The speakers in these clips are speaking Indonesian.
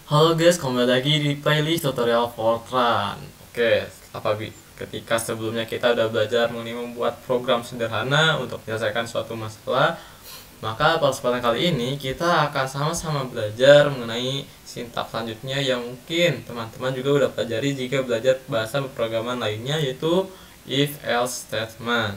Halo guys, kembali lagi di playlist tutorial Fortran. Oke, ketika sebelumnya kita udah belajar mengenai membuat program sederhana untuk menyelesaikan suatu masalah, maka pada kesempatan kali ini kita akan sama-sama belajar mengenai sintaks selanjutnya yang mungkin teman-teman juga udah pelajari jika belajar bahasa pemrograman lainnya, yaitu if else statement.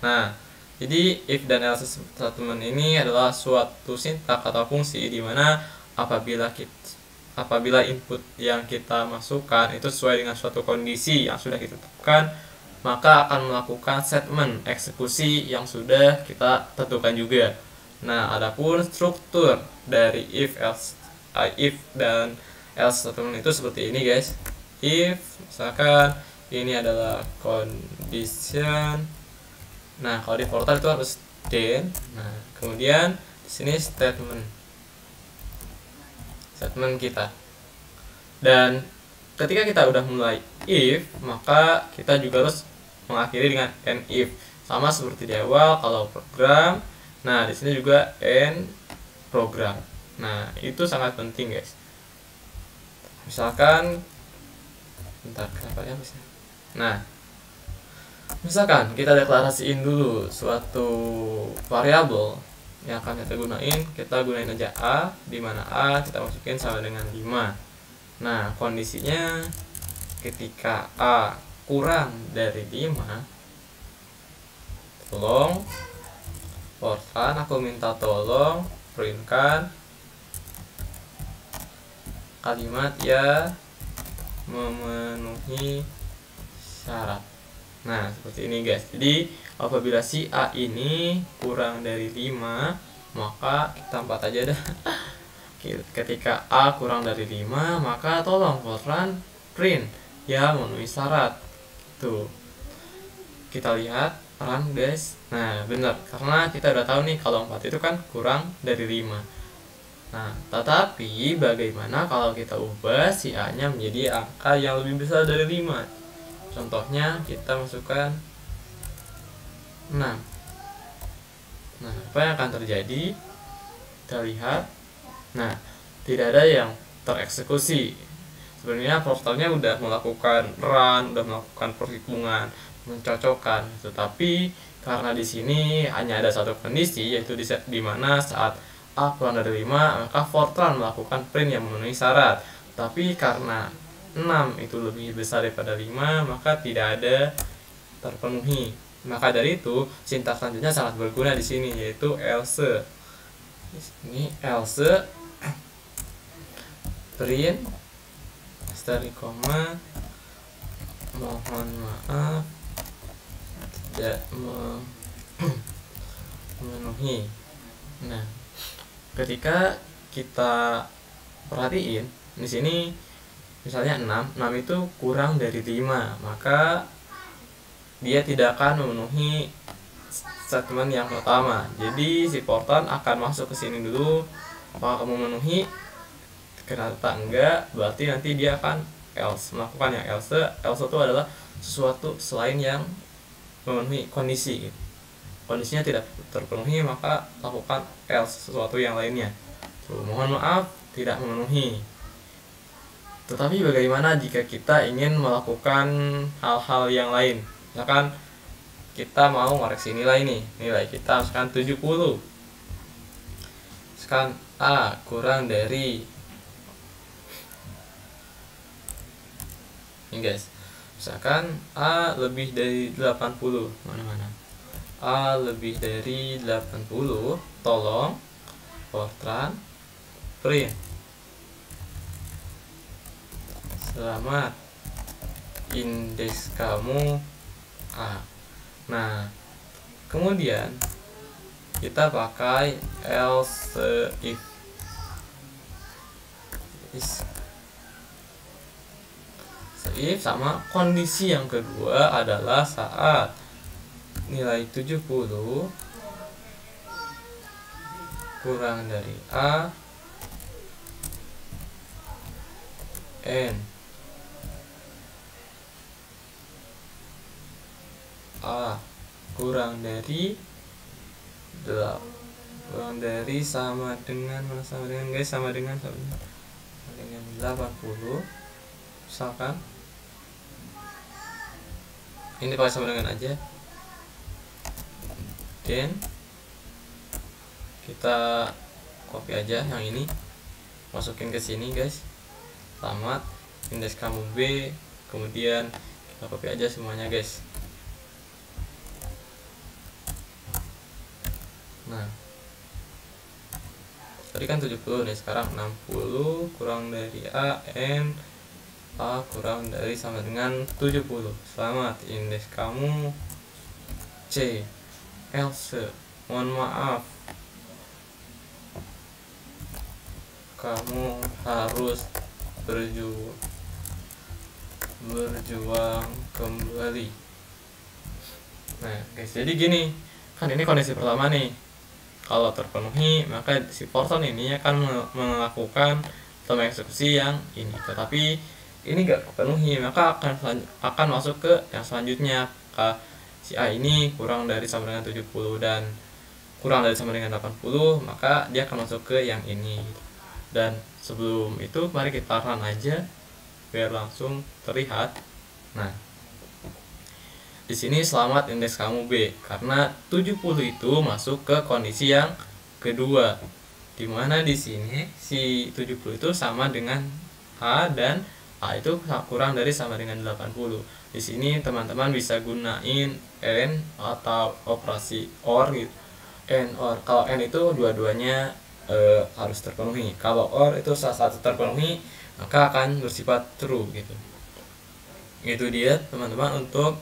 Nah, jadi if dan else statement ini adalah suatu sintaks atau fungsi di mana apabila input yang kita masukkan itu sesuai dengan suatu kondisi yang sudah kita tetapkan, maka akan melakukan statement eksekusi yang sudah kita tentukan juga. Nah, adapun struktur dari if dan else statement itu seperti ini guys. If misalkan ini adalah condition, nah kalau di Fortran itu harus then. Nah, kemudian di sini statement kita. Dan ketika kita udah mulai if, maka kita juga harus mengakhiri dengan end if. Sama seperti di awal kalau program. Nah, di sini juga end program. Nah, itu sangat penting, guys. Misalkan kenapa ya, bisa. Nah, misalkan kita deklarasiin dulu suatu variabel yang akan kita gunain aja A, di mana A kita masukin sama dengan 5. Nah, kondisinya ketika A kurang dari 5, tolong Fortran, aku minta tolong printkan kalimat ya memenuhi syarat. Nah, seperti ini guys. Jadi apabila si A ini kurang dari 5, maka kita 4 aja dah. Ketika A kurang dari 5, maka tolong Fortran print ya memenuhi syarat. Tuh, kita lihat run guys. Nah, benar, karena kita udah tahu nih kalau 4 itu kan kurang dari 5. Nah, tetapi bagaimana kalau kita ubah si A nya menjadi angka yang lebih besar dari 5? Contohnya kita masukkan 6. Nah, apa yang akan terjadi? Kita lihat. Nah, tidak ada yang tereksekusi. Sebenarnya Fortran-nya udah melakukan run, udah melakukan perhitungan, mencocokkan, tetapi karena di sini hanya ada satu kondisi, yaitu di mana saat A kurang dari 5, maka Fortran melakukan print yang memenuhi syarat. Tapi karena 6 itu lebih besar daripada 5, maka tidak ada terpenuhi. Maka dari itu sintaks selanjutnya sangat berguna di sini, yaitu else. Ini else print * koma, mohon maaf tidak memenuhi. Nah, ketika kita perhatiin di sini misalnya 6 itu kurang dari 5, maka dia tidak akan memenuhi statement yang pertama. Jadi si Fortran akan masuk ke sini dulu, apakah kamu memenuhi? Ternyata enggak, berarti nanti dia akan else, melakukan yang else. Else itu adalah sesuatu selain yang memenuhi kondisi. Kondisinya tidak terpenuhi, maka lakukan else, sesuatu yang lainnya. Tuh, mohon maaf tidak memenuhi. Tetapi bagaimana jika kita ingin melakukan hal-hal yang lain? Misalkan kita mau ngoreksi nilai nih, nilai kita misalkan 70. Misalkan A kurang dari ini guys, misalkan A lebih dari 80, mana-mana A lebih dari 80, tolong Fortran print selamat, indeks kamu A. Nah, kemudian kita pakai else if sama kondisi yang kedua adalah saat nilai 70 kurang dari A n A kurang dari sama dengan guys, sama dengan dengan 80, misalkan ini pakai sama dengan aja, dan kita copy aja yang ini, masukin ke sini guys. Selamat indeks kamu B, kemudian kita copy aja semuanya guys. Nah, tadi kan 70 nih, sekarang 60 kurang dari A, N A kurang dari sama dengan 70. Selamat, indeks kamu C. Else, mohon maaf, kamu harus berjuang kembali. Nah guys, jadi gini, kan ini kondisi pertama nih. Kalau terpenuhi, maka si person ini akan melakukan atau mengeksekusi yang ini. Tetapi ini gak terpenuhi, maka akan masuk ke yang selanjutnya. Si A ini kurang dari sama dengan 70 dan kurang dari sama dengan 80, maka dia akan masuk ke yang ini. Dan sebelum itu mari kita run aja biar langsung terlihat. Nah, di sini selamat indeks kamu B, karena 70 itu masuk ke kondisi yang kedua, dimana di sini si 70 itu sama dengan A dan A itu kurang dari sama dengan 80. Di sini teman-teman bisa gunain N atau operasi OR gitu. N OR, kalau N itu dua-duanya harus terpenuhi. Kalau OR itu salah satu terpenuhi, maka akan bersifat true gitu. Itu dia teman-teman untuk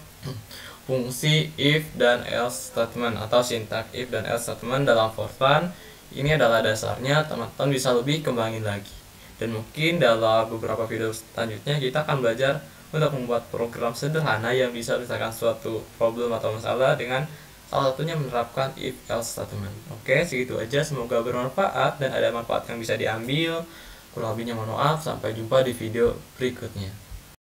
fungsi if dan else statement atau sintak if dan else statement dalam Fortran. Ini adalah dasarnya, teman-teman bisa lebih kembangin lagi. Dan mungkin dalam beberapa video selanjutnya kita akan belajar untuk membuat program sederhana yang bisa menyelesaikan suatu problem atau masalah dengan salah satunya menerapkan if else statement. Oke, segitu aja, semoga bermanfaat dan ada manfaat yang bisa diambil. Kurang lebihnya mohon maaf, sampai jumpa di video berikutnya.